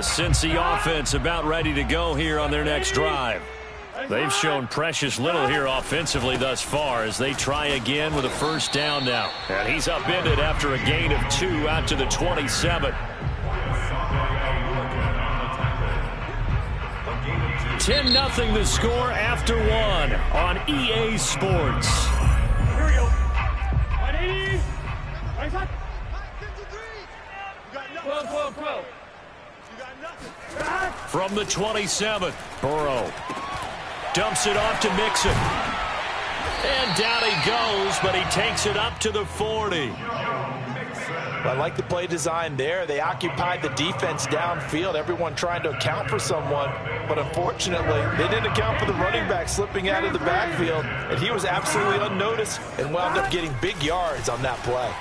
The Cincy offense about ready to go here on their next drive. They've shown precious little here offensively thus far as they try again with a first down now. And he's upended after a gain of 2 out to the 27. 10-0 the score after 1 on EA Sports. Here we go. 180. Right side. 12. You got nothing. From the 27, Burrow dumps it off to Mixon. And down he goes, but he takes it up to the 40. I like the play design there. They occupied the defense downfield, everyone trying to account for someone. But unfortunately, they didn't account for the running back slipping out of the backfield. And he was absolutely unnoticed and wound up getting big yards on that play.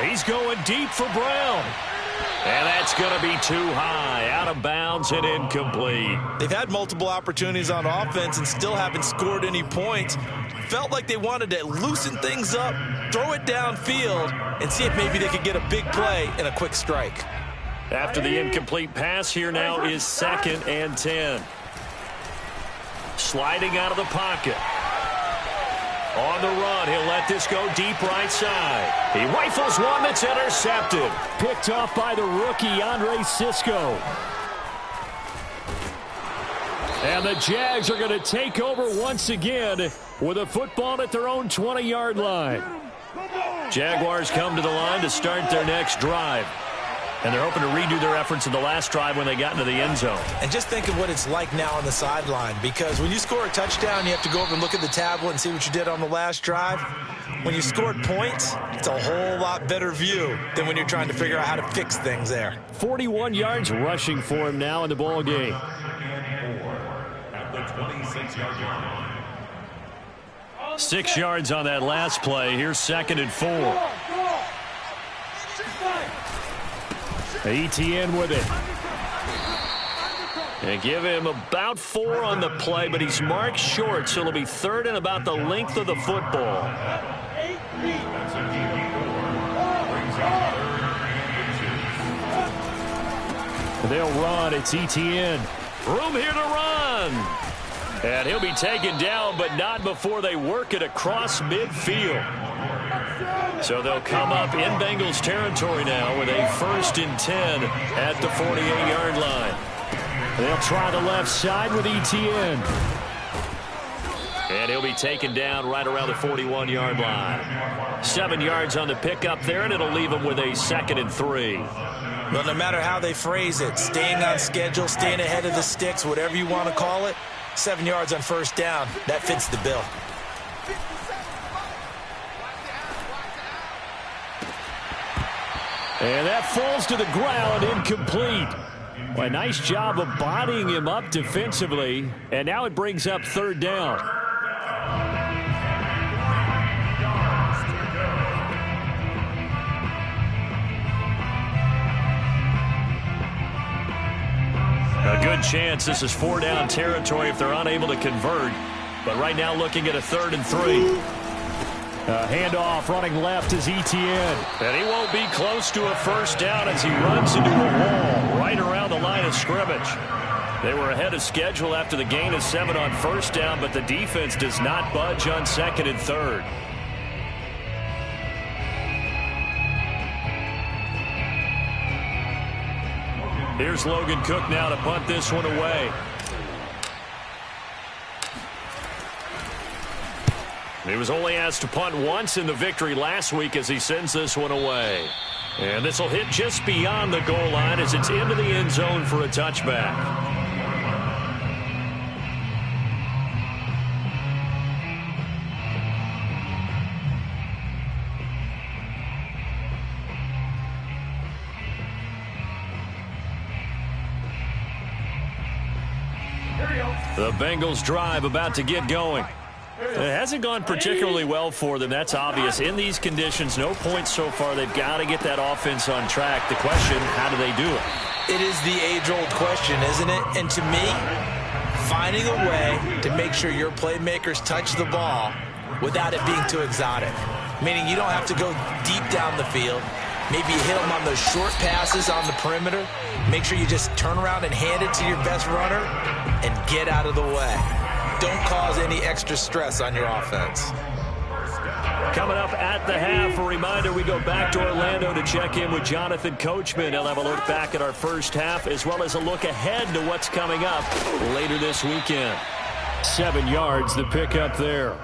He's going deep for Brown. And that's going to be too high, out of bounds and incomplete. They've had multiple opportunities on offense and still haven't scored any points. Felt like they wanted to loosen things up, throw it downfield, and see if maybe they could get a big play and a quick strike. After the incomplete pass, here now is 2nd and 10. Sliding out of the pocket. On the run, he'll let this go deep right side. He rifles one that's intercepted. Picked off by the rookie, Andre Cisco. And the Jags are going to take over once again with a football at their own 20-yard line. Jaguars come to the line to start their next drive. And they're hoping to redo their efforts in the last drive when they got into the end zone. And just think of what it's like now on the sideline, because when you score a touchdown, you have to go over and look at the tablet and see what you did on the last drive. When you scored points, it's a whole lot better view than when you're trying to figure out how to fix things there. 41 yards rushing for him now in the ball game. At the 26-yard line. 6 yards on that last play. Here's 2nd and 4. ETN with it. And give him about 4 on the play, but he's marked short, so it'll be 3rd and about the length of the football. They'll run. It's ETN. Room here to run. And he'll be taken down, but not before they work it across midfield. So they'll come up in Bengals territory now with a 1st and 10 at the 48-yard line. They'll try the left side with ETN. And he'll be taken down right around the 41-yard line. 7 yards on the pickup there, and it'll leave him with a 2nd and 3. Well, no matter how they phrase it, staying on schedule, staying ahead of the sticks, whatever you want to call it, 7 yards on 1st down, that fits the bill. And that falls to the ground, incomplete. Well, a nice job of bodying him up defensively, and now it brings up 3rd down. A good chance this is 4-down territory if they're unable to convert. But right now looking at a 3rd and 3. Handoff running left is ETN. And he won't be close to a 1st down as he runs into a wall right around the line of scrimmage. They were ahead of schedule after the gain of 7 on 1st down, but the defense does not budge on 2nd and 3rd. Here's Logan Cook now to punt this one away. He was only asked to punt once in the victory last week as he sends this one away. And this will hit just beyond the goal line as it's into the end zone for a touchback. The Bengals drive about to get going. It hasn't gone particularly well for them. That's obvious. In these conditions, no points so far. They've got to get that offense on track. The question, how do they do it? It is the age-old question, isn't it? And to me, finding a way to make sure your playmakers touch the ball without it being too exotic. Meaning you don't have to go deep down the field. Maybe you hit them on those short passes on the perimeter. Make sure you just turn around and hand it to your best runner and get out of the way. Don't cause any extra stress on your offense. Coming up at the half, a reminder, we go back to Orlando to check in with Jonathan Coachman. He'll have a look back at our first half as well as a look ahead to what's coming up later this weekend. 7 yards, the pickup there.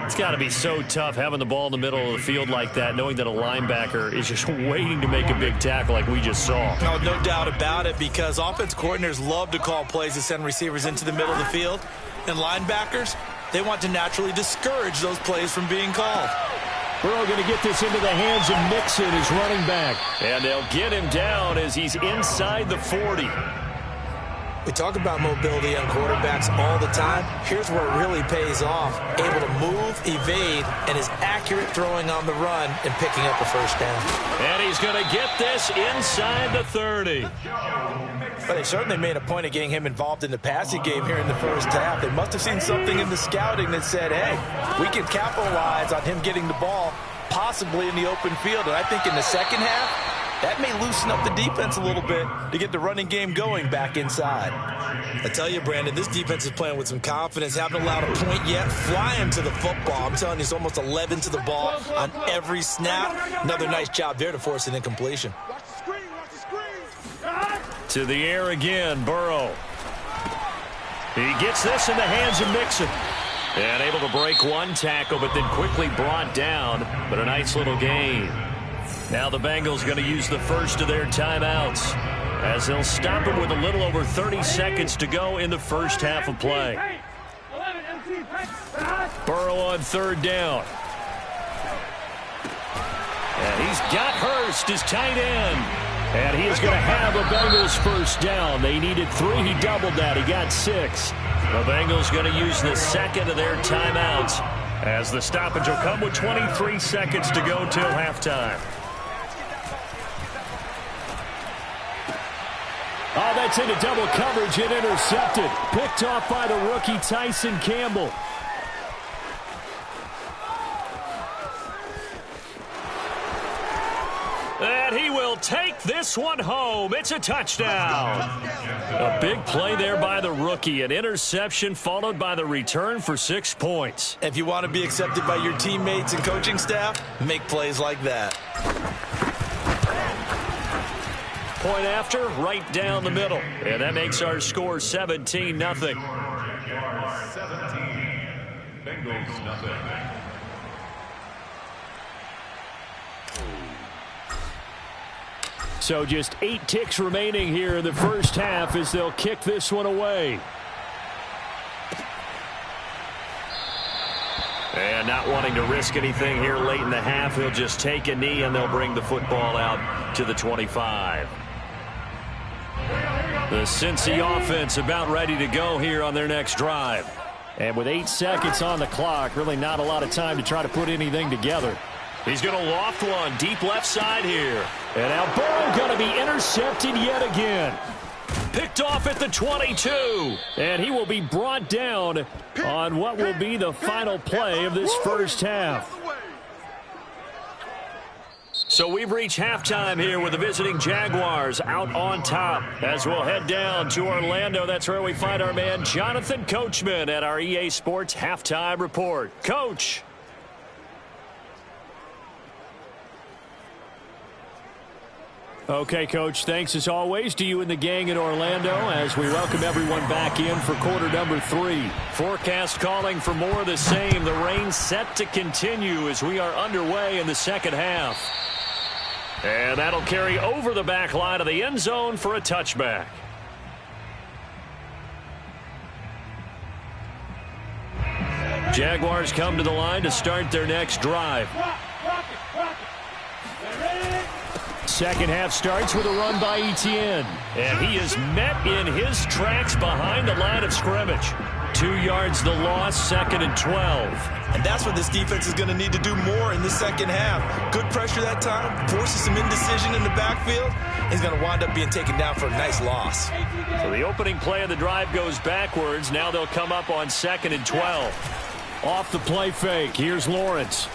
It's got to be so tough having the ball in the middle of the field like that, knowing that a linebacker is just waiting to make a big tackle like we just saw. No doubt about it, because offense coordinators love to call plays to send receivers into the middle of the field. And linebackers, they want to naturally discourage those plays from being called. Burrow going to get this into the hands of Mixon, his running back. And they'll get him down as he's inside the 40. We talk about mobility on quarterbacks all the time. Here's where it really pays off. Able to move, evade, and is accurate throwing on the run and picking up a first down. And he's going to get this inside the 30. But they certainly made a point of getting him involved in the passing game here in the first half. They must have seen something in the scouting that said, hey, we can capitalize on him getting the ball possibly in the open field. And I think in the second half, that may loosen up the defense a little bit to get the running game going back inside. I tell you, Brandon, this defense is playing with some confidence. Haven't allowed a point yet. Flying to the football. I'm telling you, it's almost 11 to the ball on every snap. Another nice job there to force an incompletion. To the air again, Burrow. He gets this in the hands of Mixon. And able to break one tackle, but then quickly brought down. But a nice little gain. Now the Bengals going to use the first of their timeouts as they'll stop him with a little over 30 seconds to go in the first half of play. Burrow on third down. And he's got Hurst, his tight end. And he is going to have a Bengals first down. They needed 3. He doubled that. He got 6. The Bengals going to use the second of their timeouts as the stoppage will come with 23 seconds to go till halftime. Oh, that's into double coverage and intercepted. Picked off by the rookie Tyson Campbell. And he will take this one home. It's a touchdown. A big play there by the rookie. An interception followed by the return for 6 points. If you want to be accepted by your teammates and coaching staff, make plays like that. Point after, right down the middle. And that makes our score 17-0. 17. Bengals nothing. So just 8 ticks remaining here in the first half as they'll kick this one away. And not wanting to risk anything here late in the half, he'll just take a knee and they'll bring the football out to the 25. The Cincy offense about ready to go here on their next drive. And with 8 seconds on the clock, really not a lot of time to try to put anything together. He's going to loft one deep left side here. And now Burrow going to be intercepted yet again. Picked off at the 22. And he will be brought down on what will be the final play of this first half. So we've reached halftime here with the visiting Jaguars out on top. As we'll head down to Orlando, that's where we find our man Jonathan Coachman at our EA Sports Halftime Report. Coach. Okay, Coach, thanks as always to you and the gang in Orlando as we welcome everyone back in for quarter number 3. Forecast calling for more of the same. The rain set to continue as we are underway in the second half. And that'll carry over the back line of the end zone for a touchback. Jaguars come to the line to start their next drive. Second half starts with a run by Etienne. And he is met in his tracks behind the line of scrimmage. 2 yards the loss, 2nd and 12. And that's what this defense is going to need to do more in the second half. Good pressure that time, forces some indecision in the backfield. He's going to wind up being taken down for a nice loss. So the opening play of the drive goes backwards. Now they'll come up on 2nd and 12. Off the play fake, here's Lawrence.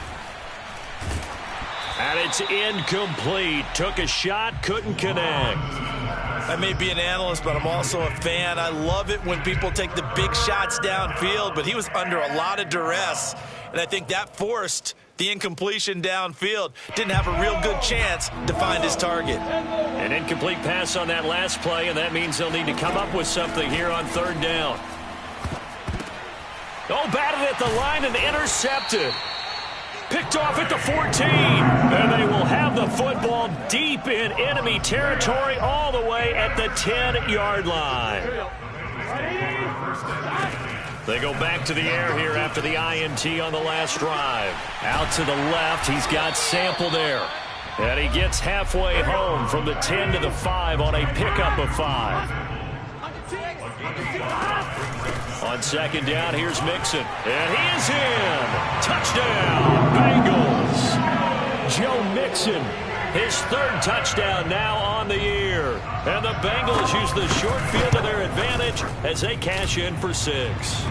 And it's incomplete. Took a shot, couldn't connect. I may be an analyst, but I'm also a fan. I love it when people take the big shots downfield, but he was under a lot of duress, and I think that forced the incompletion downfield. Didn't have a real good chance to find his target. An incomplete pass on that last play, and that means they'll need to come up with something here on third down. Oh, batted at the line and intercepted. Picked off at the 14. And they will have the football deep in enemy territory all the way at the 10-yard line. They go back to the air here after the INT on the last drive. Out to the left, he's got Sample there. And he gets halfway home from the 10 to the 5 on a pickup of 5. On second down, here's Mixon. And he is in. Touchdown, Bengals. Joe Mixon, his third touchdown now on the year. And the Bengals use the short field to their advantage as they cash in for 6.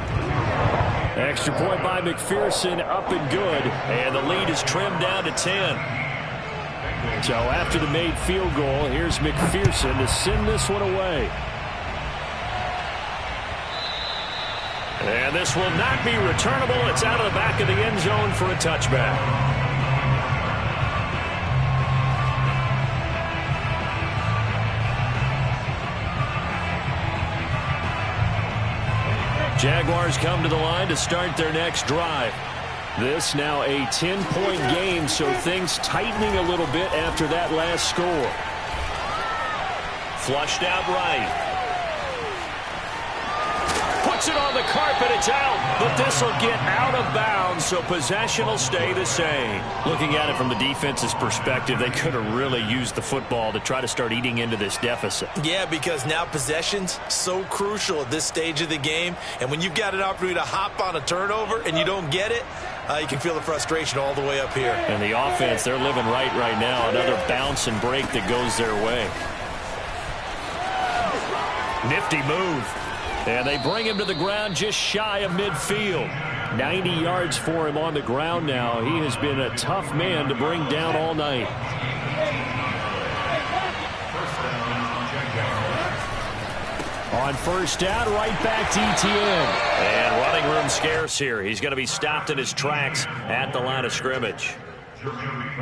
Extra point by McPherson, up and good. And the lead is trimmed down to 10. So after the made field goal, here's McPherson to send this one away. And this will not be returnable. It's out of the back of the end zone for a touchback. Jaguars come to the line to start their next drive. This now a 10-point game, so things tightening a little bit after that last score. Flushed out right. Puts it on the carpet, it's out, but this will get out of bounds, so possession will stay the same. Looking at it from the defense's perspective, they could have really used the football to try to start eating into this deficit. Yeah, because now possession's so crucial at this stage of the game, and when you've got an opportunity to hop on a turnover and you don't get it, you can feel the frustration all the way up here. And the offense, they're living right now. Another bounce and break that goes their way. Nifty move. And they bring him to the ground just shy of midfield. 90 yards for him on the ground now. He has been a tough man to bring down all night. On first down, right back to Etienne. And running room scarce here. He's going to be stopped in his tracks at the line of scrimmage.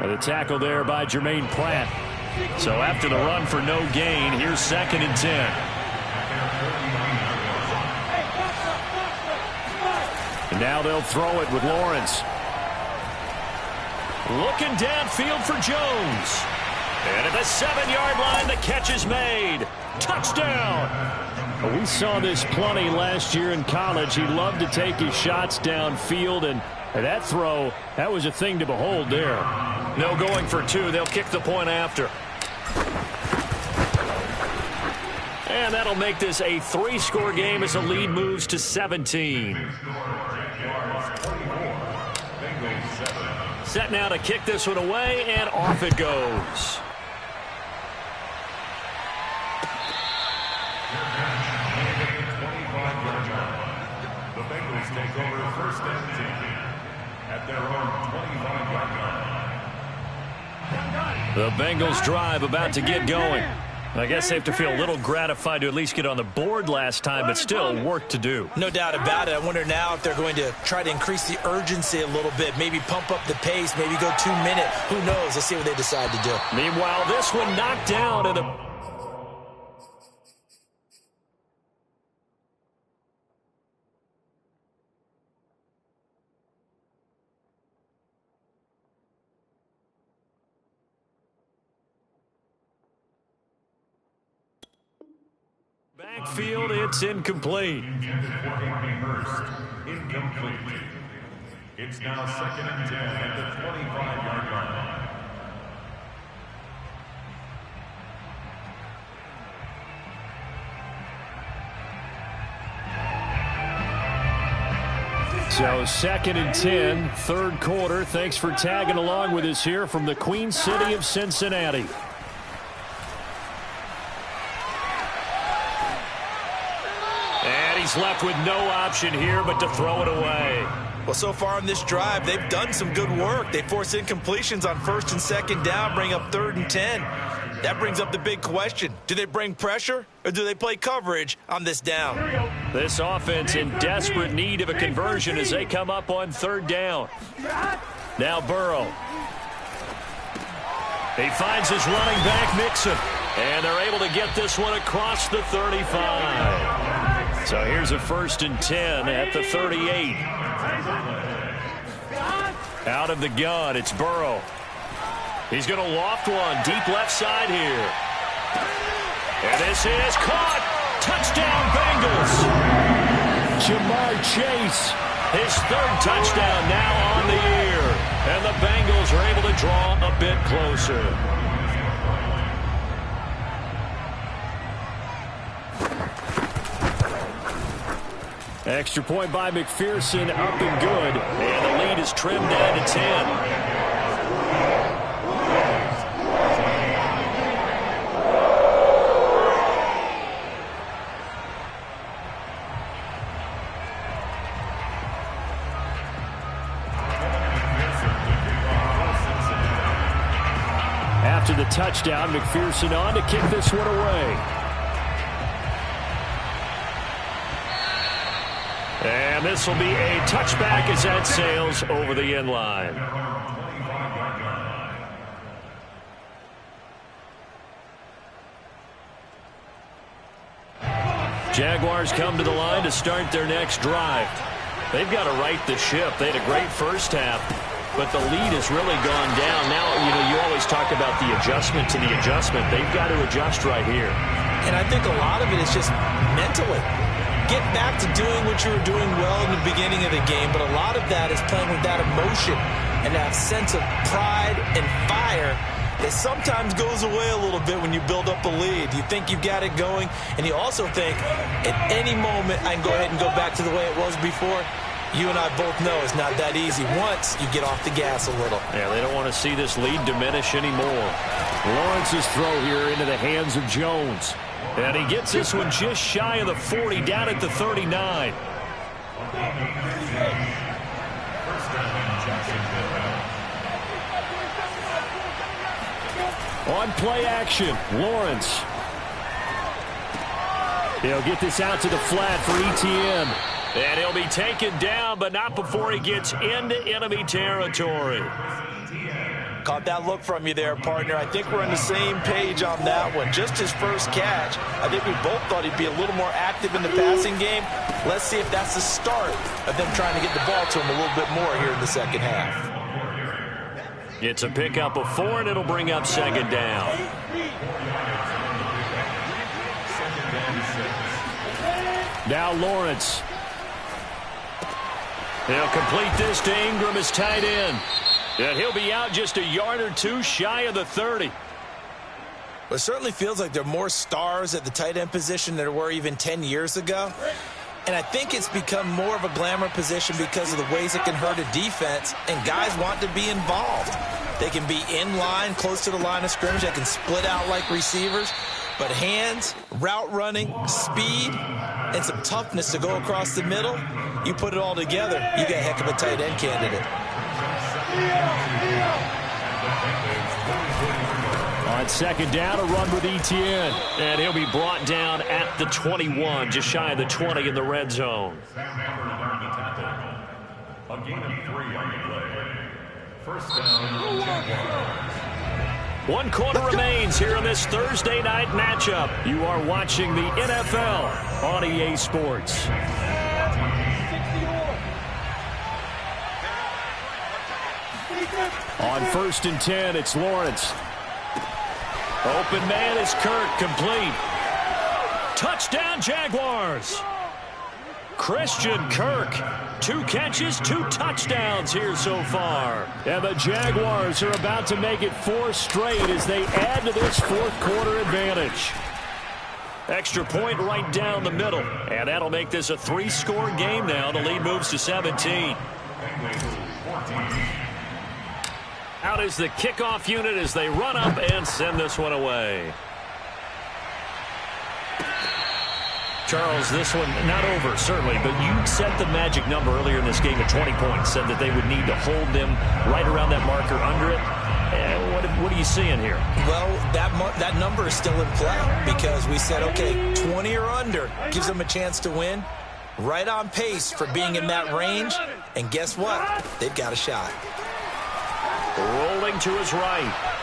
And the tackle there by Jermaine Pratt. So after the run for no gain, here's 2nd and 10. And now they'll throw it with Lawrence. Looking downfield for Jones. And at the 7-yard line, the catch is made. Touchdown. We saw this plenty last year in college. He loved to take his shots downfield, and that throw, that was a thing to behold there. No going for 2. They'll kick the point after. And that'll make this a 3-score game as the lead moves to 17. Set now to kick this one away, and off it goes. The Bengals take over 1st and 10 at their own 25-yard line. The Bengals drive about to get going. I guess they have to feel a little gratified to at least get on the board last time, but still work to do. No doubt about it. I wonder now if they're going to try to increase the urgency a little bit, maybe pump up the pace, maybe go 2 minute. Who knows? Let's see what they decide to do. Meanwhile, this one knocked down and a backfield, it's incomplete. Incomplete. It's now 2nd and 10 at the 25-yard line. So 2nd and 10, 3rd quarter. Thanks for tagging along with us here from the Queen City of Cincinnati. he's left with no option here but to throw it away. Well, so far on this drive, they've done some good work. They force incompletions on 1st and 2nd down, bring up 3rd and 10. That brings up the big question. Do they bring pressure or do they play coverage on this down? This offense in desperate need of a conversion as they come up on 3rd down. Now Burrow. He finds his running back, Mixon. And they're able to get this one across the 35. So here's a 1st and 10 at the 38. Out of the gun, it's Burrow. He's going to loft one deep left side here. And this is caught. Touchdown, Bengals. Jamar Chase. His 3rd touchdown now on the year. And the Bengals are able to draw a bit closer. Extra point by McPherson, up and good. And the lead is trimmed down to 10. After the touchdown, McPherson on to kick this one away. And this will be a touchback as that sails over the end line. Jaguars come to the line to start their next drive. They've got to right the ship. They had a great first half, but the lead has really gone down. Now, you always talk about the adjustment to the adjustment. They've got to adjust right here. And I think a lot of it is just mentally. Get back to doing what you were doing well in the beginning of the game, but a lot of that is playing with that emotion and that sense of pride and fire that sometimes goes away a little bit when you build up a lead. You think you've got it going, and you also think at any moment I can go ahead and go back to the way it was before. You and I both know it's not that easy once you get off the gas a little. Yeah, they don't want to see this lead diminish anymore. Lawrence's throw here into the hands of Jones. And he gets this one just shy of the 40, down at the 39. On play action, Lawrence. He'll get this out to the flat for ETN. And he'll be taken down, but not before he gets into enemy territory. Caught that look from you there, partner. I think we're on the same page on that one. Just his first catch. I think we both thought he'd be a little more active in the passing game. Let's see if that's the start of them trying to get the ball to him a little bit more here in the second half. It's a pickup of 4, and it'll bring up 2nd down. Now Lawrence. He'll complete this to Ingram as tight end. And he'll be out just a yard or two shy of the 30. Well, it certainly feels like there are more stars at the tight end position than there were even 10 years ago. And I think it's become more of a glamour position because of the ways it can hurt a defense, and guys want to be involved. They can be in line, close to the line of scrimmage. They can split out like receivers. But hands, route running, speed, and some toughness to go across the middle, you put it all together, you got a heck of a tight end candidate. On 2nd down, a run with ETN. And he'll be brought down at the 21, just shy of the 20 in the red zone. A gain of 3 on the play. First down. 1 quarter remains here in this Thursday night matchup. You are watching the NFL on EA Sports. On 1st and 10, it's Lawrence. Open man is Kirk, complete. Touchdown, Jaguars. Christian Kirk, 2 catches, 2 touchdowns here so far. And the Jaguars are about to make it 4 straight as they add to this 4th quarter advantage. Extra point right down the middle. And that'll make this a 3-score game now. The lead moves to 17. Out is the kickoff unit as they run up and send this one away. Charles, this one not over, certainly, but you set the magic number earlier in this game at 20 points, said that they would need to hold them right around that marker under it. What are you seeing here? Well, that number is still in play because we said, okay, 20 or under gives them a chance to win. Right on pace for being in that range. And guess what? They've got a shot. Rolling to his right.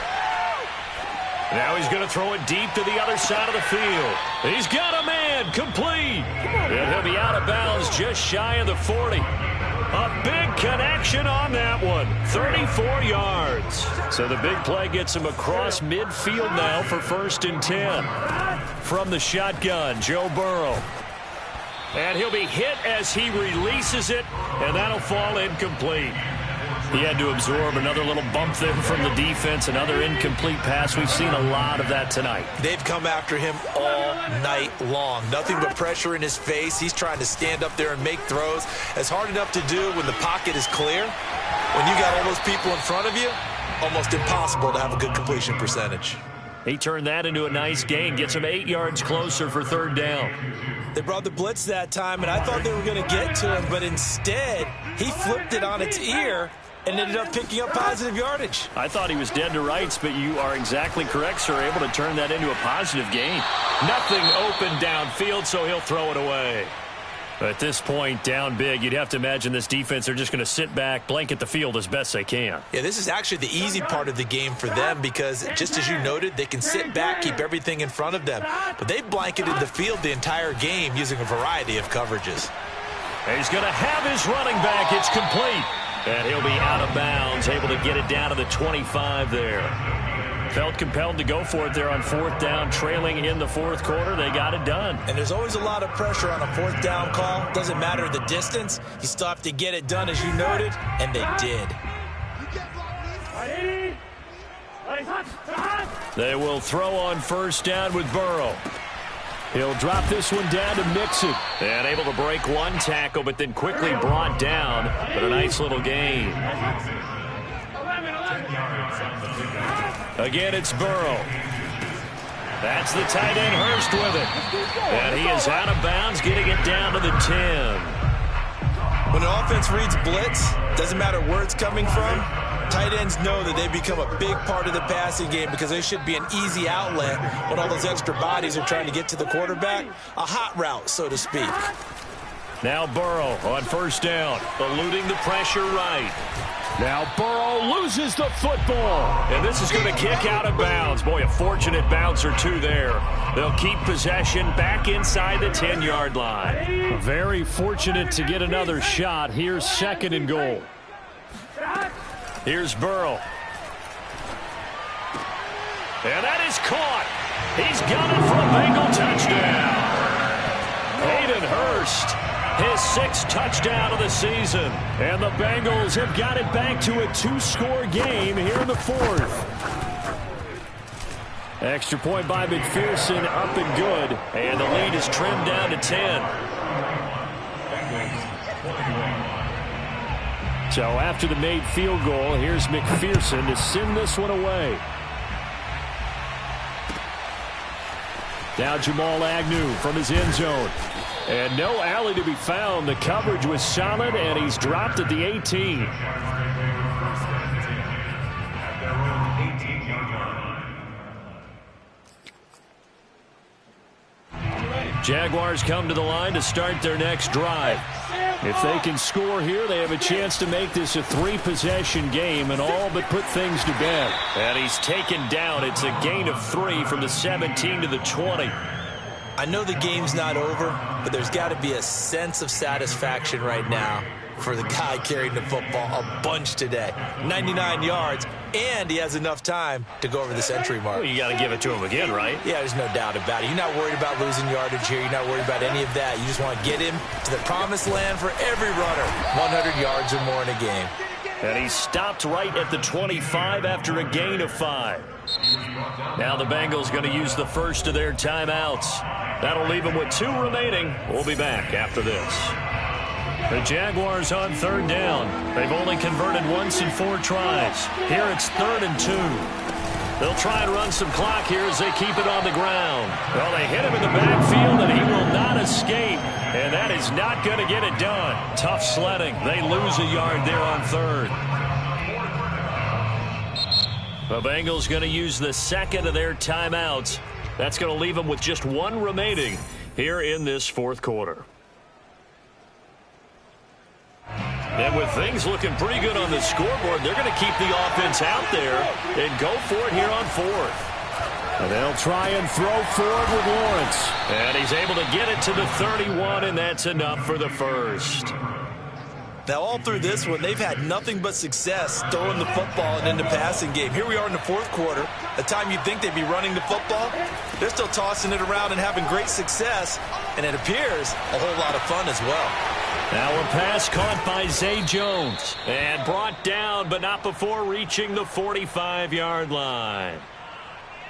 Now he's going to throw it deep to the other side of the field. He's got a man, complete. And he'll be out of bounds just shy of the 40. A big connection on that one. 34 yards. So the big play gets him across midfield now for 1st and 10. From the shotgun, Joe Burrow. And he'll be hit as he releases it, and that'll fall incomplete. He had to absorb another little bump there from the defense, another incomplete pass. We've seen a lot of that tonight. They've come after him all night long. Nothing but pressure in his face. He's trying to stand up there and make throws. It's hard enough to do when the pocket is clear. When you got all those people in front of you, almost impossible to have a good completion percentage. He turned that into a nice gain, gets him 8 yards closer for 3rd down. They brought the blitz that time, and I thought they were going to get to him, but instead, he flipped it on its ear and ended up picking up positive yardage. I thought he was dead to rights, but you are exactly correct, sir. Able to turn that into a positive gain. Nothing open downfield, so he'll throw it away. At this point, down big, you'd have to imagine this defense, they're just going to sit back, blanket the field as best they can. Yeah, this is actually the easy part of the game for them because, just as you noted, they can sit back, keep everything in front of them. But they've blanketed the field the entire game using a variety of coverages. He's going to have his running back. It's complete. And he'll be out of bounds, able to get it down to the 25 there. Felt compelled to go for it there on 4th down, trailing in the 4th quarter. They got it done. And there's always a lot of pressure on a 4th down call. Doesn't matter the distance. You still have to get it done, as you noted, and they did. They will throw on 1st down with Burrow. He'll drop this one down to Mixon. And able to break one tackle, but then quickly brought down. But a nice little gain. Again, it's Burrow. That's the tight end, Hurst, with it. And he is out of bounds, getting it down to the 10. When an offense reads blitz, doesn't matter where it's coming from, tight ends know that they become a big part of the passing game because they should be an easy outlet when all those extra bodies are trying to get to the quarterback. A hot route, so to speak. Now Burrow on 1st down, eluding the pressure right. Now Burrow loses the football. And this is going to kick out of bounds. Boy, a fortunate bounce or two there. They'll keep possession back inside the 10-yard line. Very fortunate to get another shot. Here's 2nd and goal. Here's Burrow. And that is caught. He's got it for a Bengal touchdown. Hayden Hurst, his 6th touchdown of the season. And the Bengals have got it back to a 2-score game here in the 4th. Extra point by McPherson, up and good. And the lead is trimmed down to 10. So after the made field goal, here's McPherson to send this one away. Now Jamal Agnew from his end zone. And no alley to be found. The coverage was solid, and he's dropped at the 18. Jaguars come to the line to start their next drive. If they can score here, they have a chance to make this a 3-possession game and all but put things to bed. And he's taken down. It's a gain of 3 from the 17 to the 20. I know the game's not over, but there's got to be a sense of satisfaction right now for the guy carrying the football a bunch today. 99 yards, and he has enough time to go over the century mark. Well, you got to give it to him again, right? Yeah, there's no doubt about it. You're not worried about losing yardage here. You're not worried about any of that. You just want to get him to the promised land for every runner. 100 yards or more in a game. And he stopped right at the 25 after a gain of 5. Now the Bengals going to use the first of their timeouts. That'll leave them with 2 remaining. We'll be back after this. The Jaguars on 3rd down. They've only converted once in 4 tries. Here it's 3rd and 2. They'll try and run some clock here as they keep it on the ground. Well, they hit him in the backfield, and he will not escape. And that is not going to get it done. Tough sledding. They lose a yard there on third. The Bengals going to use the second of their timeouts. That's going to leave them with just one remaining here in this fourth quarter. And with things looking pretty good on the scoreboard, they're going to keep the offense out there and go for it here on fourth. And they'll try and throw forward with Lawrence. And he's able to get it to the 31, and that's enough for the first. Now, all through this one, they've had nothing but success throwing the football and in the passing game. Here we are in the fourth quarter. The time you'd think they'd be running the football, they're still tossing it around and having great success. And it appears a whole lot of fun as well. Now a pass caught by Zay Jones. And brought down, but not before reaching the 45-yard line.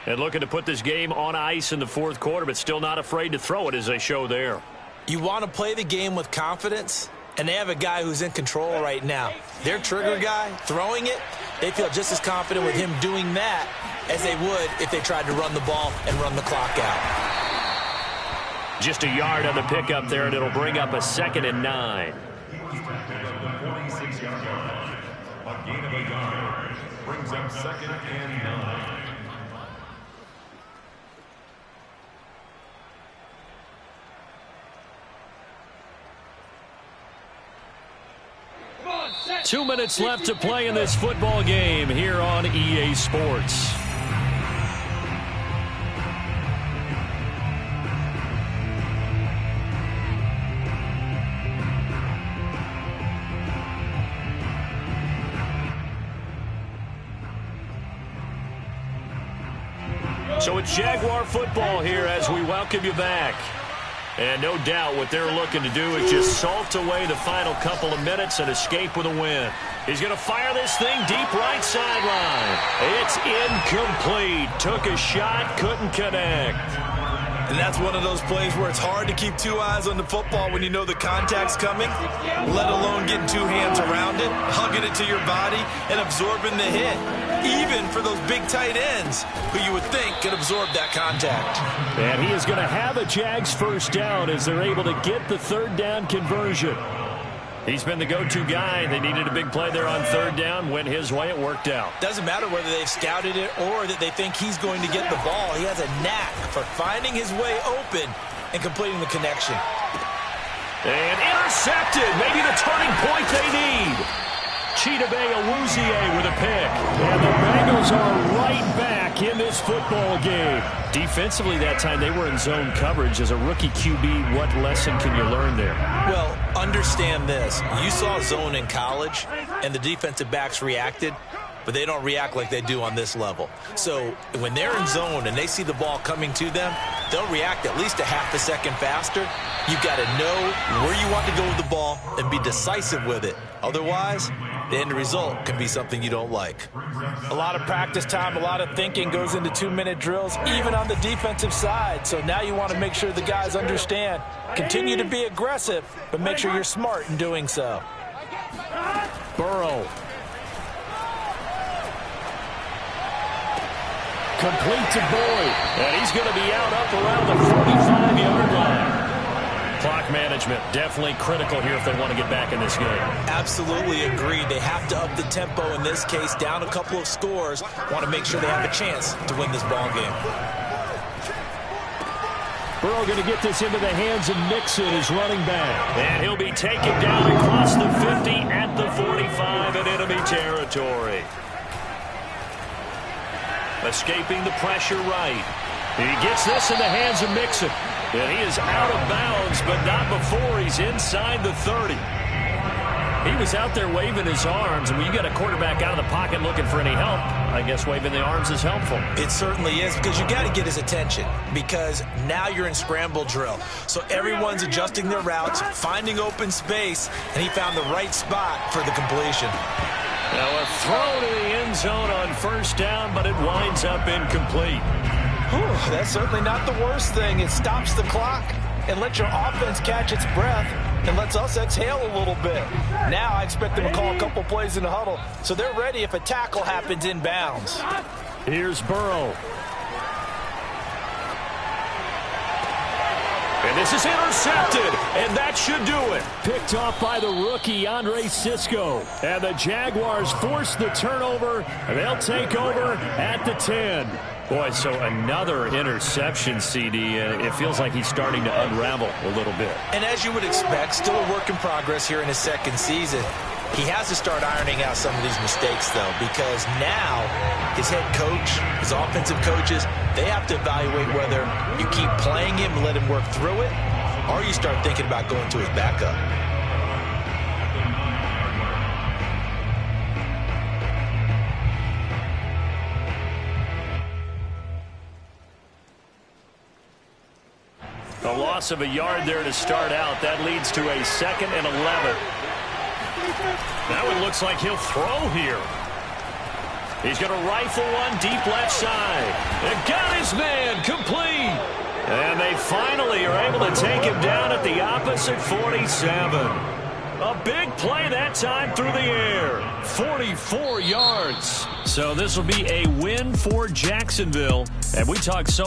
And looking to put this game on ice in the fourth quarter, but still not afraid to throw it as they show there. You want to play the game with confidence? And they have a guy who's in control right now. Their trigger guy, throwing it, they feel just as confident with him doing that as they would if they tried to run the ball and run the clock out. Just a yard on the pickup there, and it'll bring up a 2nd and 9. A gain of a yard brings up 2nd and 9. Two minutes left to play in this football game here on EA Sports. So it's Jaguar football here as we welcome you back. And no doubt what they're looking to do is just salt away the final couple of minutes and escape with a win. He's going to fire this thing deep right sideline. It's incomplete. Took a shot, couldn't connect. And that's one of those plays where it's hard to keep two eyes on the football when you know the contact's coming, let alone getting two hands around it, hugging it to your body, and absorbing the hit. Even for those big tight ends who you would think could absorb that contact. And he is going to have a Jags first down as they're able to get the third down conversion. He's been the go-to guy. They needed a big play there on third down. Went his way. It worked out. Doesn't matter whether they've scouted it or that they think he's going to get the ball. He has a knack for finding his way open and completing the connection. And intercepted. Maybe the turning point they need. Chidobe Awuzie with a pick. And the Bengals are right back in this football game. Defensively that time they were in zone coverage. As a rookie QB, what lesson can you learn there? Well, understand this. You saw zone in college, and the defensive backs reacted, but they don't react like they do on this level. So when they're in zone and they see the ball coming to them, they'll react at least a half a second faster. You've got to know where you want to go with the ball and be decisive with it. Otherwise, the end result can be something you don't like. A lot of practice time, a lot of thinking goes into 2-minute drills, even on the defensive side. So now you want to make sure the guys understand. Continue to be aggressive, but make sure you're smart in doing so. Burrow. Complete to Boyd. And he's going to be out up around the 45-yard line. Clock management, definitely critical here if they want to get back in this game. Absolutely agreed. They have to up the tempo in this case, down a couple of scores. Want to make sure they have a chance to win this ball game. Burrow going to get this into the hands of Mixon, his running back. And he'll be taken down across the 50 at the 45 in enemy territory. Escaping the pressure right. He gets this in the hands of Mixon. And he is out of bounds, but not before he's inside the 30. He was out there waving his arms, and when you got a quarterback out of the pocket looking for any help, I guess waving the arms is helpful. It certainly is, because you got to get his attention, because now you're in scramble drill. So everyone's adjusting their routes, finding open space, and he found the right spot for the completion. Now a throw to the end zone on first down, but it winds up incomplete. Whew, that's certainly not the worst thing. It stops the clock and lets your offense catch its breath and lets us exhale a little bit. Now I expect them to call a couple plays in the huddle so they're ready if a tackle happens in bounds. Here's Burrow. And this is intercepted, and that should do it. Picked off by the rookie, Andre Sisco. And the Jaguars force the turnover, and they'll take over at the 10. Boy, so another interception, CD, and it feels like he's starting to unravel a little bit. And as you would expect, still a work in progress here in his second season. He has to start ironing out some of these mistakes, though, because now his head coach, his offensive coaches, they have to evaluate whether you keep playing him and let him work through it, or you start thinking about going to his backup. A loss of a yard there to start out. That leads to a 2nd and 11. Now it looks like he'll throw here. He's going to rifle one deep left side. And got his man complete. And they finally are able to take him down at the opposite 47. A big play that time through the air. 44 yards. So this will be a win for Jacksonville. And we talked so